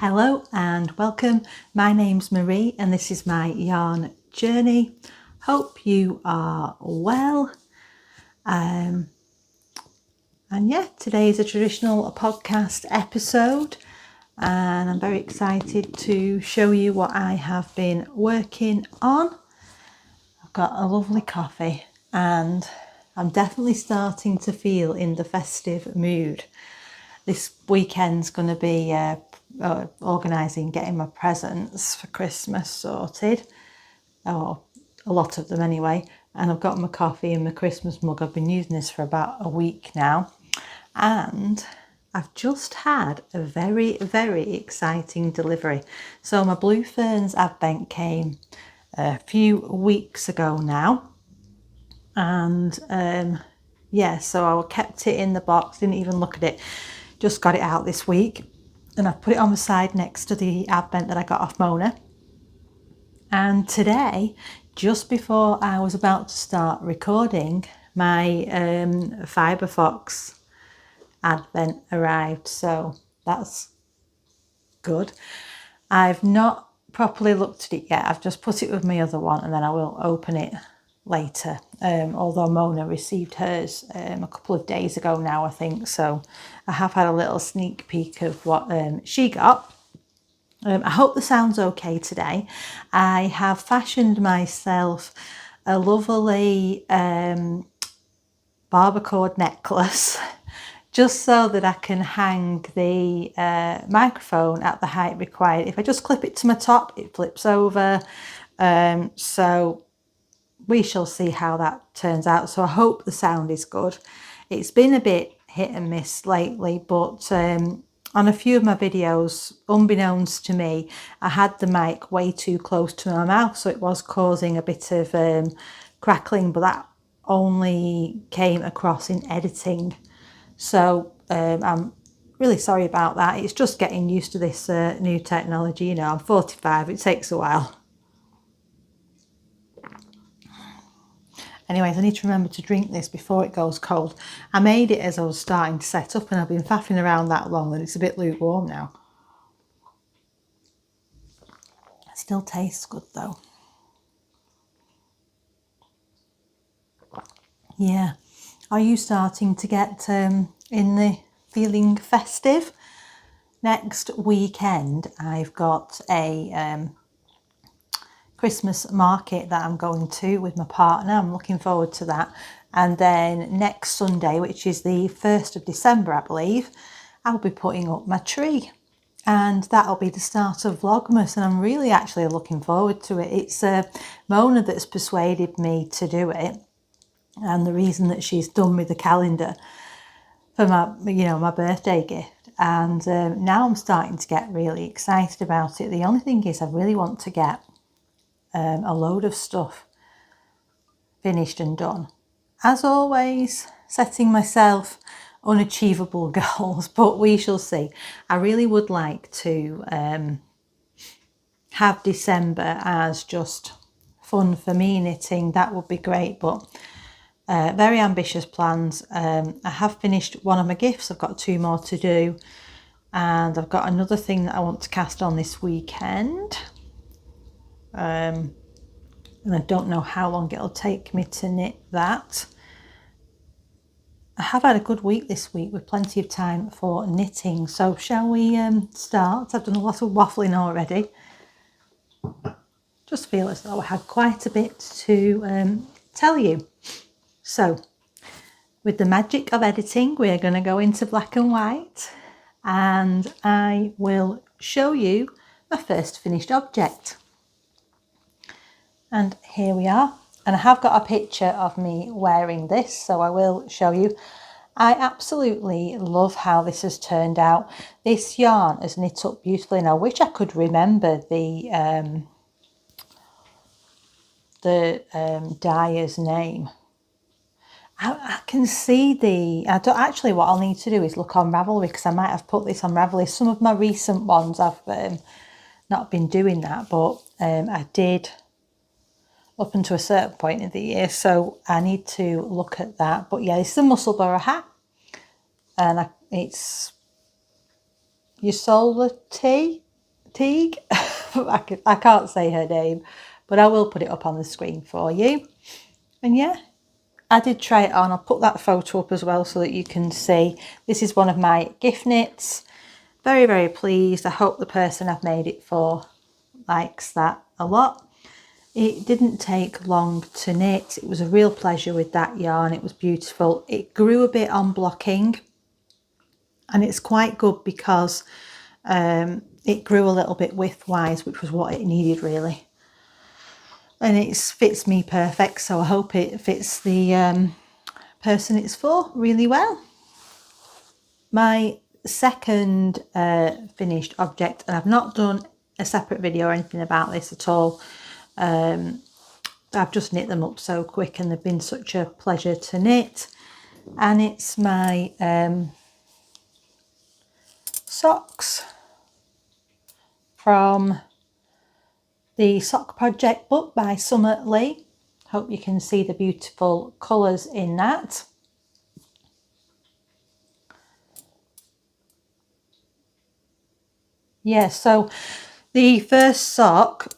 Hello and welcome. My name's Marie and this is my yarn journey. Hope you are well. And yeah, today is a traditional podcast episode and I'm very excited to show you what I have been working on. I've got a lovely coffee and I'm definitely starting to feel in the festive mood. This weekend's going to be organising getting my presents for Christmas sorted, or a lot of them anyway, and I've got my coffee and my Christmas mug. I've been using this for about a week now and I've just had a very exciting delivery. So my Blue Ferns Advent came a few weeks ago now, and yeah, so I kept it in the box, didn't even look at it, just got it out this week, and I've put it on the side next to the Advent that I got off Mona. And today, just before I was about to start recording, my Fibre Fox Advent arrived, so that's good. I've not properly looked at it yet. I've just put it with my other one and then I will open it later, although Mona received hers a couple of days ago now, I think, so I have had a little sneak peek of what she got. I hope the sound's okay today. I have fashioned myself a lovely barber cord necklace just so that I can hang the microphone at the height required. If I just clip it to my top, it flips over, so we shall see how that turns out. So I hope the sound is good. It's been a bit hit and miss lately, but on a few of my videos, unbeknownst to me, I had the mic way too close to my mouth, so it was causing a bit of crackling, but that only came across in editing. So I'm really sorry about that. It's just getting used to this new technology. You know, I'm 45, it takes a while. Anyways, I need to remember to drink this before it goes cold. I made it as I was starting to set up and I've been faffing around that long and it's a bit lukewarm now. It still tastes good though. Yeah. Are you starting to get in the feeling festive? Next weekend I've got a Christmas market that I'm going to with my partner. I'm looking forward to that. And then next Sunday, which is the 1st of December, I believe, I'll be putting up my tree. And that'll be the start of Vlogmas. And I'm really actually looking forward to it. It's Mona that's persuaded me to do it. And the reason that she's done with the calendar for my, my birthday gift. And now I'm starting to get really excited about it. The only thing is I really want to get a load of stuff finished and done. As always, setting myself unachievable goals, but we shall see. I really would like to have December as just fun for me knitting. That would be great, but very ambitious plans. I have finished one of my gifts. I've got 2 more to do, and I've got another thing that I want to cast on this weekend. And I don't know how long it'll take me to knit that. I have had a good week this week with plenty of time for knitting, so shall we start? I've done a lot of waffling already. Just feel as though I had quite a bit to tell you. So with the magic of editing, we're going to go into black and white and I will show you my first finished object. And here we are, and I have got a picture of me wearing this, so I will show you. I absolutely love how this has turned out. This yarn has knit up beautifully, and I wish I could remember the dyer's name. I can see I don't actually. What I'll need to do is look on Ravelry, because I might have put this on Ravelry. Some of my recent ones I've not been doing that, but I did up until a certain point in the year, so I need to look at that. But yeah, this is a Musselburgh hat, and it's Ysolda tea. Teague. I can't say her name, but I will put it up on the screen for you. And yeah, I did try it on. I'll put that photo up as well so that you can see. This is one of my gift knits. Very, very pleased. I hope the person I've made it for likes that a lot. It didn't take long to knit. It was a real pleasure with that yarn. It was beautiful. It grew a bit on blocking, and it's quite good because it grew a little bit widthwise, which was what it needed really. And it fits me perfect, so I hope it fits the person it's for really well. My second finished object, and I've not done a separate video or anything about this at all. I've just knit them up so quick and they've been such a pleasure to knit. And it's my socks from the Sock Project book by Summer Lee. Hope you can see the beautiful colours in that. Yeah, so the first sock,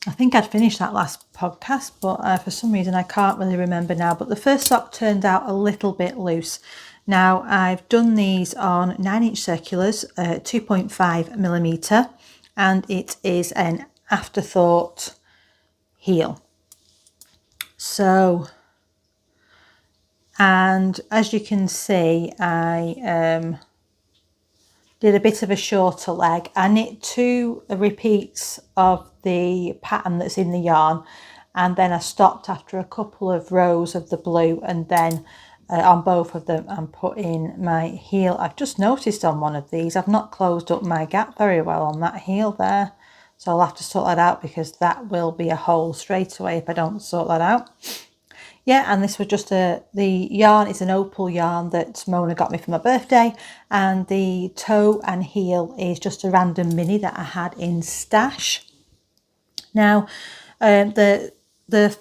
I think I'd finished that last podcast, but for some reason I can't really remember now. But the first sock turned out a little bit loose. Now I've done these on 9-inch circulars, 2.5mm, and it is an afterthought heel. So, and as you can see, I did a bit of a shorter leg. I knit 2 repeats of the pattern that's in the yarn, and then I stopped after a couple of rows of the blue, and then on both of them I'm put in my heel. I've just noticed on one of these I've not closed up my gap very well on that heel there, so I'll have to sort that out because that will be a hole straight away if I don't sort that out. Yeah, and this was just the yarn is an opal yarn that Mona got me for my birthday, and the toe and heel is just a random mini that I had in stash. Now, the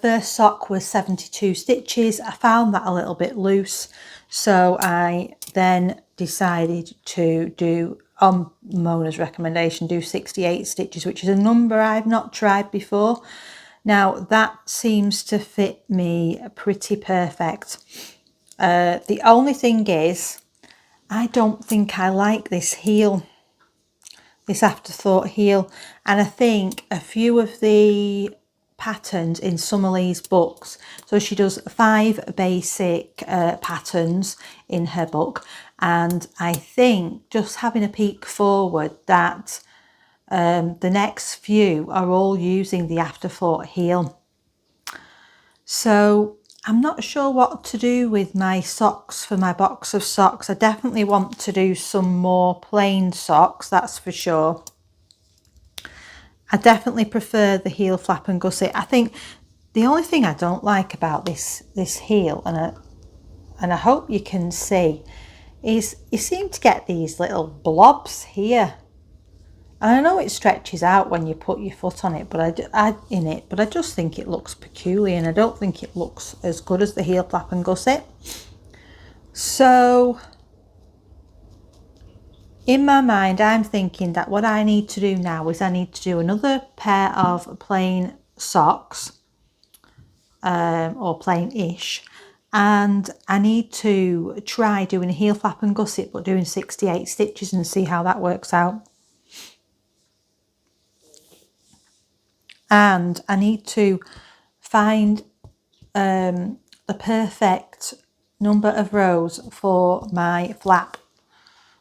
first sock was 72 stitches. I found that a little bit loose, so I then decided to do, on Mona's recommendation, do 68 stitches, which is a number I've not tried before. Now that seems to fit me pretty perfect. The only thing is, I don't think I like this heel, this afterthought heel, and I think a few of the patterns in Summer Lee's books, so she does 5 basic patterns in her book, and I think just having a peek forward that the next few are all using the afterthought heel. So I'm not sure what to do with my socks for my box of socks. I definitely want to do some more plain socks, that's for sure. I definitely prefer the heel flap and gusset. I think the only thing I don't like about this heel, and I hope you can see, is you seem to get these little blobs here. And I know it stretches out when you put your foot on it, but I just think it looks peculiar, and I don't think it looks as good as the heel flap and gusset. So in my mind, I'm thinking that what I need to do now is I need to do another pair of plain socks, or plain-ish, and I need to try doing a heel flap and gusset, but doing 68 stitches, and see how that works out. And I need to find the perfect number of rows for my flap.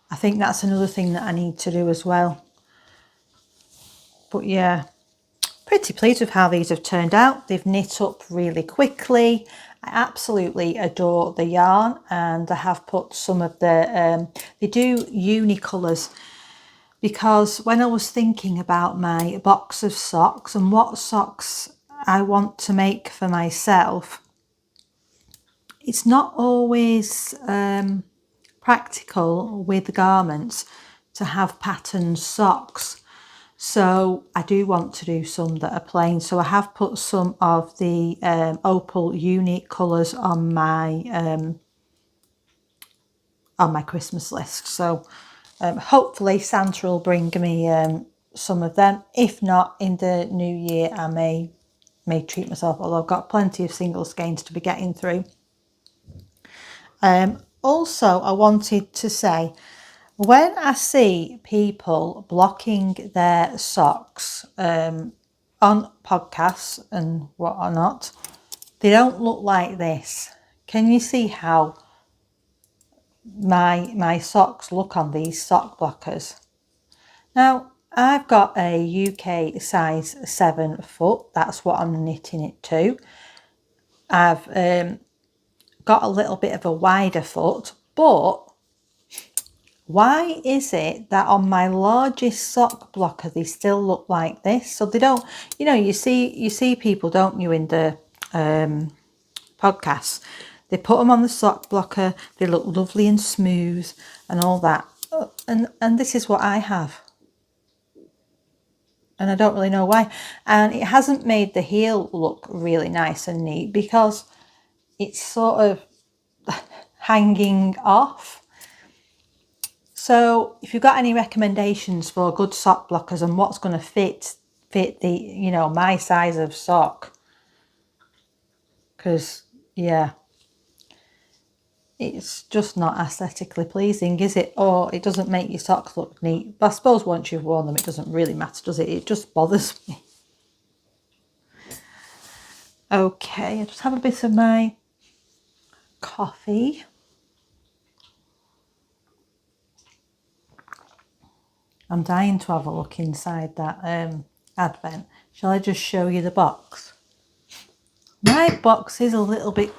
I think that's another thing that I need to do as well. But yeah, pretty pleased with how these have turned out. They've knit up really quickly. I absolutely adore the yarn, and I have put some of the, they do uni colours, because when I was thinking about my box of socks and what socks I want to make for myself, it's not always practical with the garments to have patterned socks. So I do want to do some that are plain. So I have put some of the opal uni colours on my Christmas list. So Hopefully Santa will bring me some of them. If not, in the new year I may treat myself, although I've got plenty of single skeins to be getting through. Also, I wanted to say, when I see people blocking their socks on podcasts and what not, they don't look like this. Can you see how my socks look on these sock blockers? Now, I've got a UK size 7 foot. That's what I'm knitting it to. I've got a little bit of a wider foot, but why is it that on my largest sock blocker they still look like this? So they don't, you see people, don't you, in the podcasts, they put them on the sock blocker, they look lovely and smooth and all that, and this is what I have, and I don't really know why. And it hasn't made the heel look really nice and neat because it's sort of hanging off. So if you've got any recommendations for good sock blockers and what's going to fit the, my size of sock, because yeah, it's just not aesthetically pleasing, is it? Or it doesn't make your socks look neat. But I suppose once you've worn them, it doesn't really matter, does it? It just bothers me. Okay, I just have a bit of my coffee. I'm dying to have a look inside that Advent. Shall I just show you the box? My box is a little bit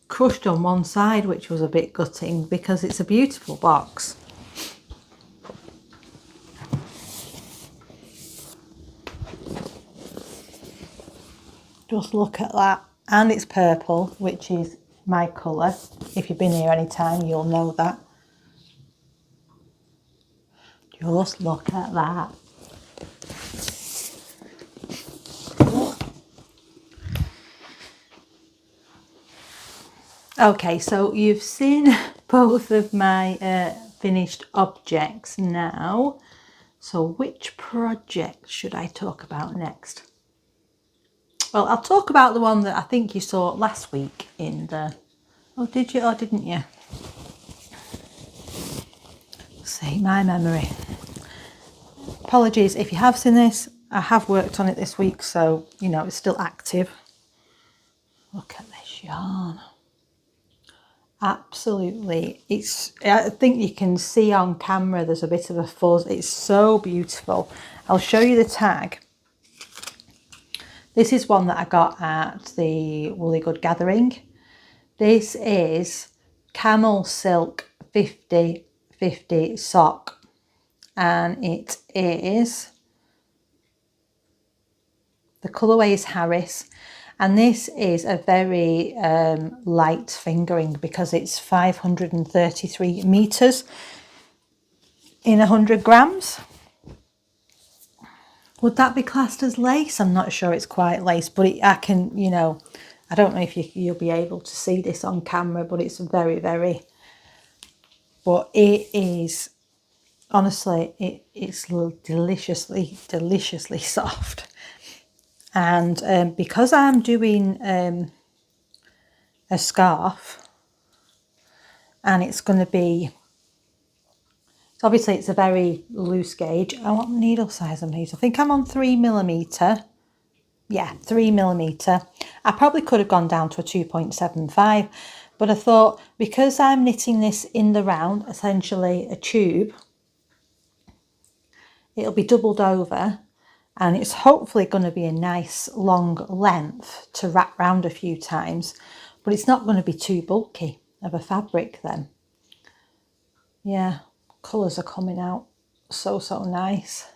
crushed on one side, which was a bit gutting because it's a beautiful box. Just look at that. And it's purple, which is my colour. If you've been here any time, you'll know that. Just look at that. Okay, so you've seen both of my finished objects now. So which project should I talk about next? Well, I'll talk about the one that I think you saw last week in the... Oh, did you or didn't you? See, my memory. Apologies if you have seen this. I have worked on it this week, so, it's still active. Look at this yarn. Absolutely. I think you can see on camera there's a bit of a fuzz. It's so beautiful. I'll show you the tag. This is one that I got at the Woolly Good Gathering. This is Camel Silk 50/50 sock. And it is, the colourway is Harris, and this is a very light fingering because it's 533 metres in 100 grams. Would that be classed as lace? I'm not sure it's quite lace, but I can, I don't know if you'll be able to see this on camera, but it's very, very, but it is... Honestly, it's deliciously soft. And because I'm doing a scarf, and it's going to be... So obviously it's a very loose gauge. What needle size I'm using? I think I'm on 3mm. Yeah, 3mm. I probably could have gone down to a 2.75, but I thought because I'm knitting this in the round, essentially a tube, it'll be doubled over, and it's hopefully going to be a nice long length to wrap round a few times, but it's not going to be too bulky of a fabric then. Yeah, colours are coming out so nice.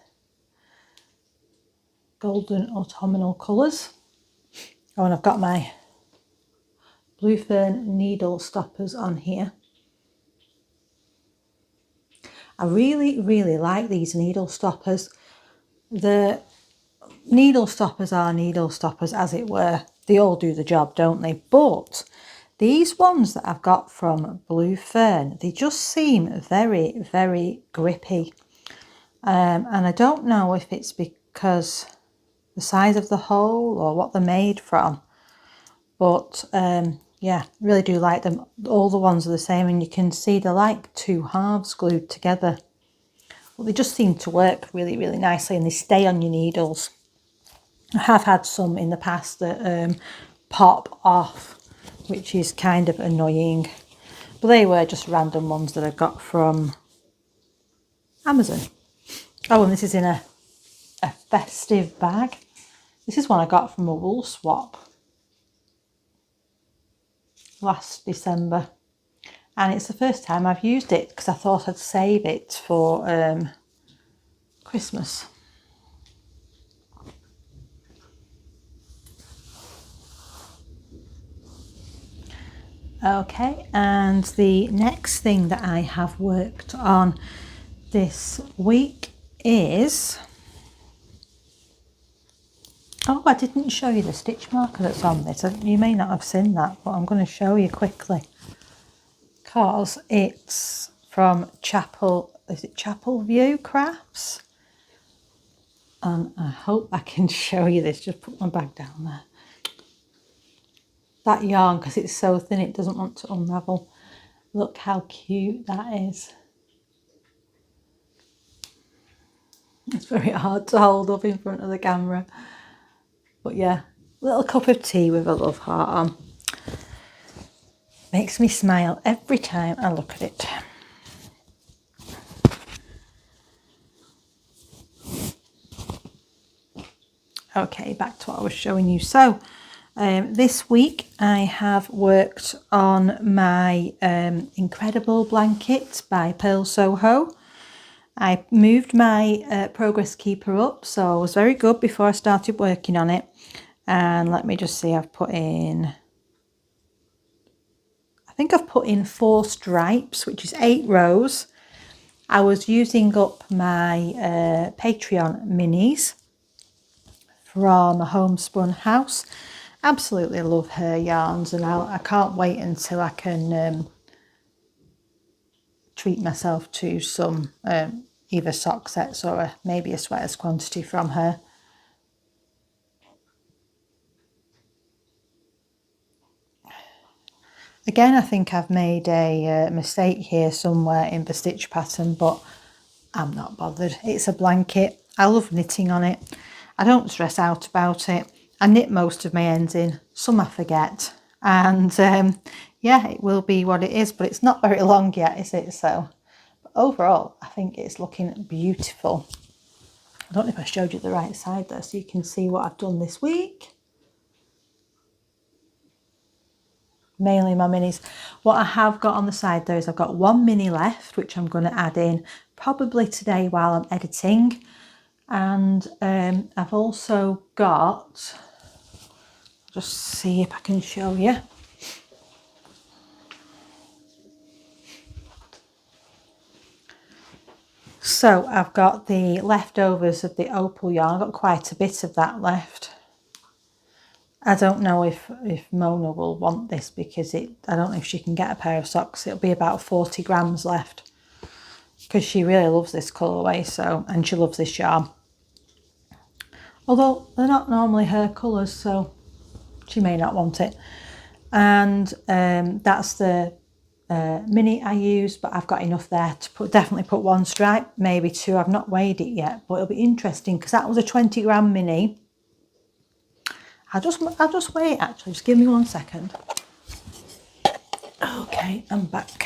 Golden autumnal colours. Oh, and I've got my blue fern needle stoppers on here. I really like these needle stoppers. The needle stoppers are needle stoppers, as it were. They all do the job, don't they? But These ones that I've got from Blue Fern, they just seem very, very grippy. And I don't know if it's because the size of the hole or what they're made from. But yeah, really do like them. All the ones are the same, and you can see they're like two halves glued together. But they just seem to work really, really nicely, and they stay on your needles. I have had some in the past that pop off, which is kind of annoying. But they were just random ones that I got from Amazon. Oh, and this is in a festive bag. This is one I got from a wool swap last December. And it's the first time I've used it because I thought I'd save it for Christmas. Okay, and the next thing that I have worked on this week is... Oh, I didn't show you the stitch marker that's on this. You may not have seen that, but I'm going to show you quickly. Because it's from Chapel, is it Chapel View Crafts? And I hope I can show you this. Just put my bag down there. That yarn, because it's so thin, it doesn't want to unravel. Look how cute that is. It's very hard to hold up in front of the camera. But yeah, little cup of tea with a love heart on. Makes me smile every time I look at it. Okay, back to what I was showing you. So, this week I have worked on my Incredible blanket by Purl Soho. I moved my progress keeper up, so I was very good before I started working on it. And let me just see, I've put in... I think I've put in 4 stripes, which is 8 rows. I was using up my Patreon minis from a Homespun House. Absolutely love her yarns, and I can't wait until I can treat myself to some either sock sets or maybe a sweaters quantity from her. Again, I think I've made a mistake here somewhere in the stitch pattern, but I'm not bothered. It's a blanket. I love knitting on it. I don't stress out about it. I knit most of my ends in. Some I forget. And yeah, it will be what it is, but it's not very long yet, is it? So but overall, I think it's looking beautiful. I don't know if I showed you the right side there so you can see what I've done this week. Mainly my minis. What I have got on the side there is I've got 1 mini left, which I'm going to add in probably today while I'm editing. And I've also got, just see if I can show you. So I've got the leftovers of the opal yarn. I've got quite a bit of that left. I don't know if Mona will want this because I don't know if she can get a pair of socks. It'll be about 40 grams left because she really loves this colourway, so, and she loves this yarn. Although they're not normally her colours, so she may not want it. And that's the mini I use, but I've got enough there to definitely put 1 stripe, maybe 2. I've not weighed it yet, but it'll be interesting because that was a 20 gram mini. I'll just wait actually, just give me 1 second. Okay, I'm back.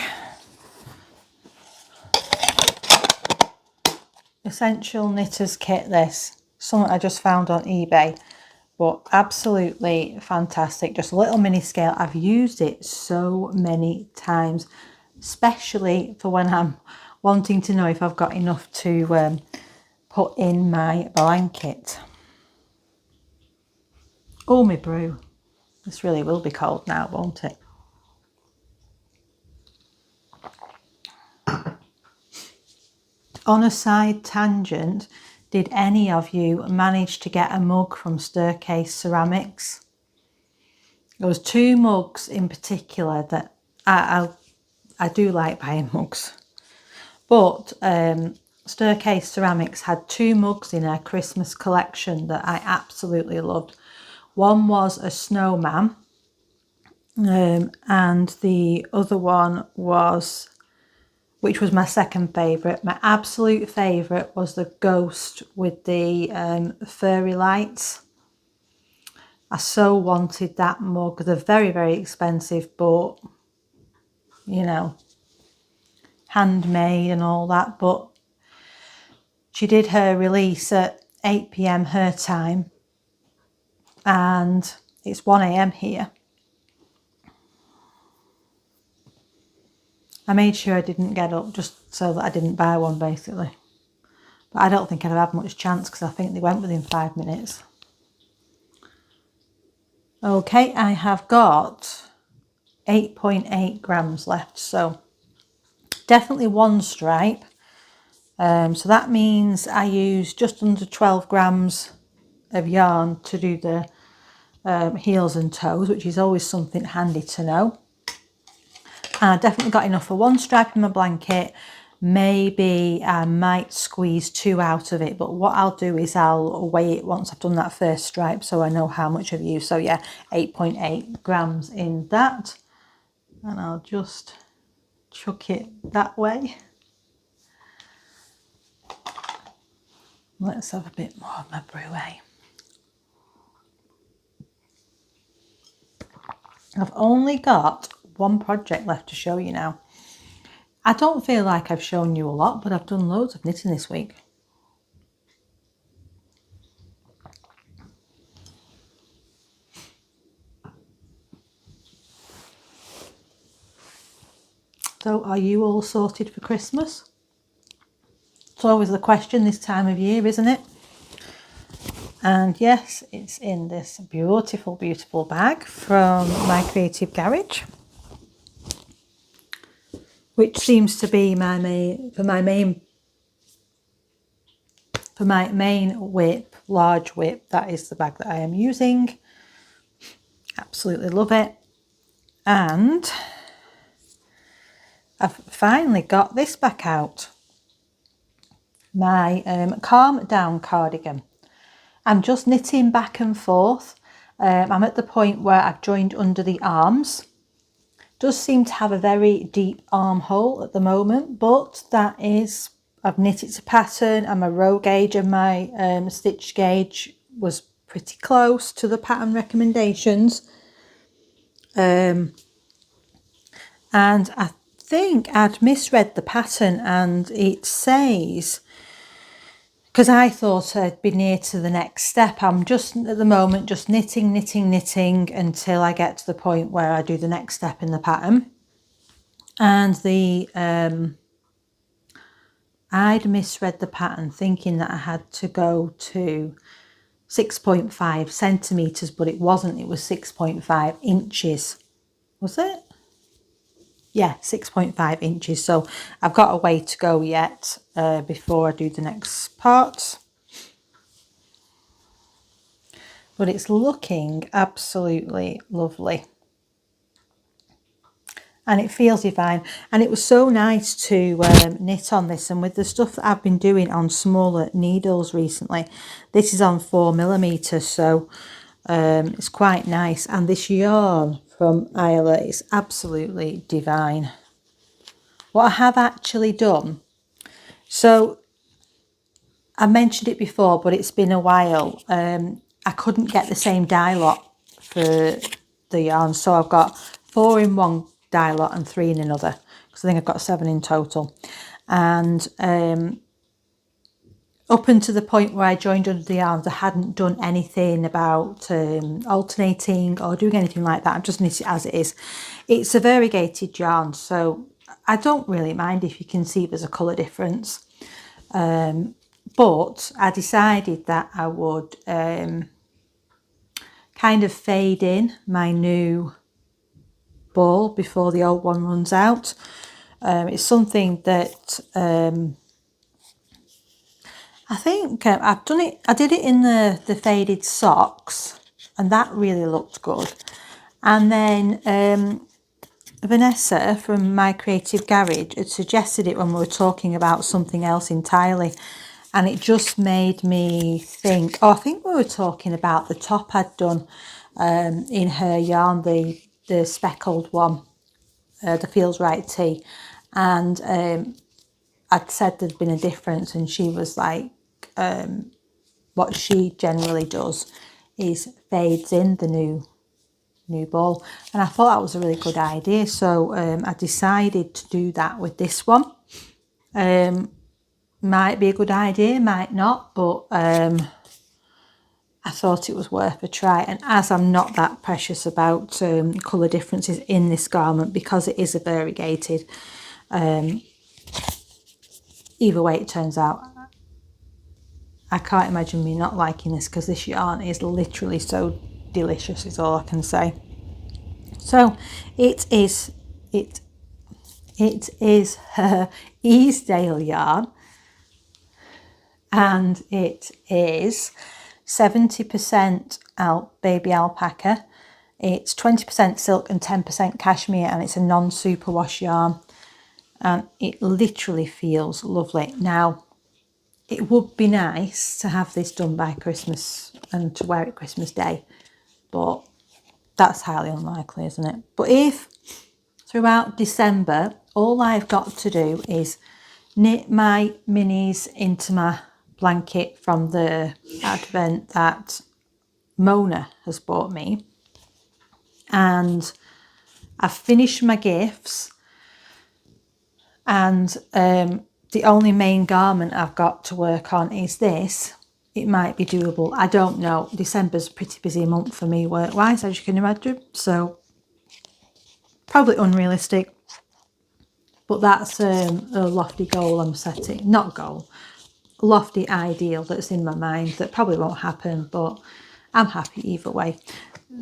Essential Knitters Kit, this. Something I just found on eBay, but absolutely fantastic. Just a little mini scale. I've used it so many times, especially for when I'm wanting to know if I've got enough to put in my blanket. Oh, my brew. This really will be cold now, won't it? On a side tangent, did any of you manage to get a mug from Staircase Ceramics? There was 2 mugs in particular that I do like buying mugs. But Staircase Ceramics had 2 mugs in their Christmas collection that I absolutely loved. One was a snowman, and the other one was, which was my second favourite. My absolute favourite was the ghost with the fairy lights. I so wanted that mug. They're very, very expensive, but, you know, handmade and all that. But she did her release at 8 p.m. her time, and it's 1 a.m. here. I made sure I didn't get up just so that I didn't buy one, basically. But I don't think I'd have had much chance because I think they went within 5 minutes. Okay, I have got 8.8 grams left, so definitely 1 stripe. So that means I use just under 12 grams of yarn to do the heels and toes, which is always something handy to know. And I definitely got enough for 1 stripe in my blanket. Maybe I might squeeze 2 out of it, but what I'll do is I'll weigh it once I've done that first stripe so I know how much I've used. So yeah, 8.8 grams in that. And I'll just chuck it that way. Let's have a bit more of my brulee. I've only got 1 project left to show you now. I don't feel like I've shown you a lot, but I've done loads of knitting this week. So are you all sorted for Christmas? It's always the question this time of year, isn't it? And yes, it's in this beautiful, beautiful bag from my creative garage, which seems to be my main whip, large whip. That is the bag that I am using. Absolutely love it. And I've finally got this back out. My Calm Down cardigan. I'm just knitting back and forth. I'm at the point where I've joined under the arms. Does seem to have a very deep armhole at the moment, but that is, I've knit it to pattern, and my row gauge and my stitch gauge was pretty close to the pattern recommendations. And I think I'd misread the pattern, and it says, because I thought I'd be near to the next step, I'm just at the moment just knitting until I get to the point where I do the next step in the pattern. And the I'd misread the pattern, thinking that I had to go to 6.5 centimetres, but it wasn't. It was 6.5 inches. Was it? Yeah, 6.5 inches. So I've got a way to go yet before I do the next part. But it's looking absolutely lovely. And it feels divine. And it was so nice to knit on this. And with the stuff that I've been doing on smaller needles recently, this is on 4mm, so it's quite nice. And this yarn from Isla is absolutely divine. What I have actually done, so I mentioned it before, but it's been a while. I couldn't get the same dye lot for the yarn, so I've got 4 in one dye lot and 3 in another, because I think I've got 7 in total. And up until the point where I joined under the yarns, I hadn't done anything about alternating or doing anything like that. I've just knit it as it is. It's a variegated yarn, so I don't really mind if you can see there's a colour difference. But I decided that I would kind of fade in my new ball before the old one runs out. It's something that I think I've done it. I did it in the faded socks, and that really looked good. And then Vanessa from My Creative Garage had suggested it when we were talking about something else entirely, and it just made me think, oh, I think we were talking about the top I'd done in her yarn, the speckled one, the Feels Right Tea, and I'd said there'd been a difference, and she was like, what she generally does is fades in the new ball, and I thought that was a really good idea, so I decided to do that with this one. Might be a good idea, might not, but I thought it was worth a try. And as I'm not that precious about colour differences in this garment, because it is a variegated, either way it turns out, I can't imagine me not liking this, because this yarn is literally so delicious, is all I can say. So it is her Easdale yarn, and it is 70% baby alpaca. It's 20% silk and 10% cashmere, and it's a non-superwash yarn, and it literally feels lovely. Now, it would be nice to have this done by Christmas and to wear it Christmas Day, but that's highly unlikely, isn't it? But if throughout December all I've got to do is knit my minis into my blanket from the advent that Mona has bought me, and I've finished my gifts, and the only main garment I've got to work on is this, it might be doable. I don't know. December's a pretty busy month for me work-wise, as you can imagine, so probably unrealistic. But that's a lofty goal I'm setting. Not goal, lofty ideal that's in my mind that probably won't happen, but I'm happy either way.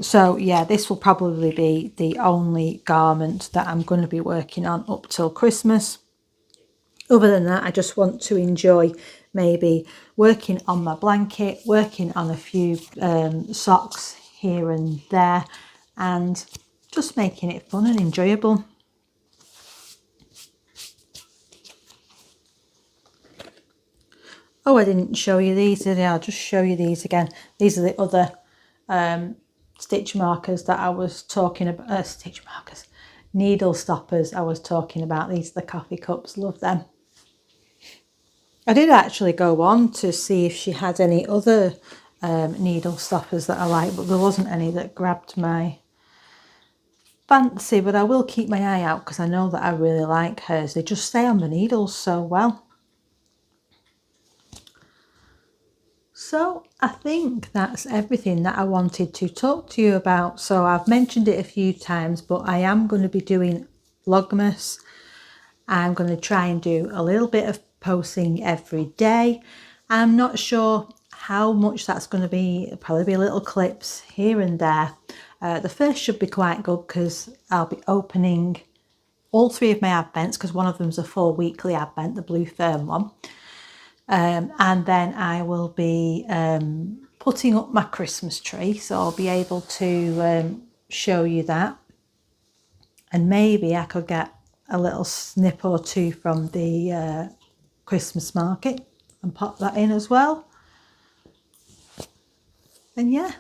So yeah, this will probably be the only garment that I'm going to be working on up till Christmas. Other than that, I just want to enjoy maybe working on my blanket, working on a few socks here and there, and just making it fun and enjoyable. Oh, I didn't show you these, did I? I'll just show you these again. These are the other stitch markers that I was talking about. Stitch markers, needle stoppers I was talking about. These are the coffee cups, love them. I did actually go on to see if she had any other needle stoppers that I like, but there wasn't any that grabbed my fancy, but I will keep my eye out because I know that I really like hers. They just stay on the needles so well. So I think that's everything that I wanted to talk to you about. So I've mentioned it a few times, but I am going to be doing Vlogmas. I'm going to try and do a little bit of posting every day. I'm not sure how much that's going to be. It'll probably be little clips here and there. The first should be quite good because I'll be opening all three of my advents, because one of them's a full weekly advent, the blue fern one. And then I will be putting up my Christmas tree, so I'll be able to show you that, and maybe I could get a little snip or two from the Christmas market and pop that in as well. And yeah,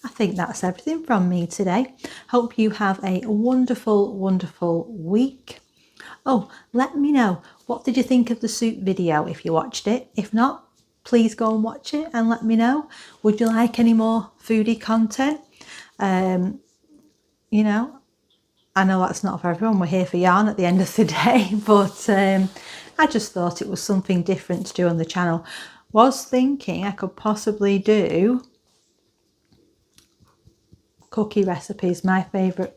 I think that's everything from me today. Hope you have a wonderful, wonderful week. Oh, let me know, what did you think of the soup video if you watched it? If not, please go and watch it and let me know. Would you like any more foodie content? You know, I know that's not for everyone. We're here for yarn at the end of the day, but I just thought it was something different to do on the channel. Was thinking I could possibly do cookie recipes, my favourite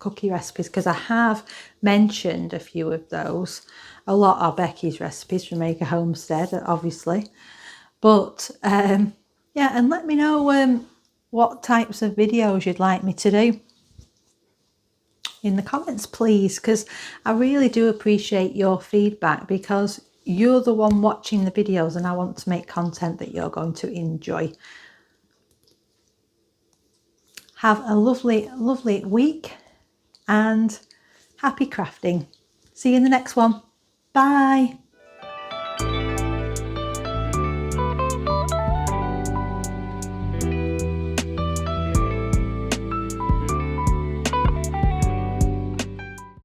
cookie recipes, because I have mentioned a few of those. A lot are Becky's recipes from Acre Homestead, obviously. But yeah, and let me know what types of videos you'd like me to do in the comments, please, because I really do appreciate your feedback, because you're the one watching the videos and I want to make content that you're going to enjoy. Have a lovely, lovely week and happy crafting. See you in the next one. Bye.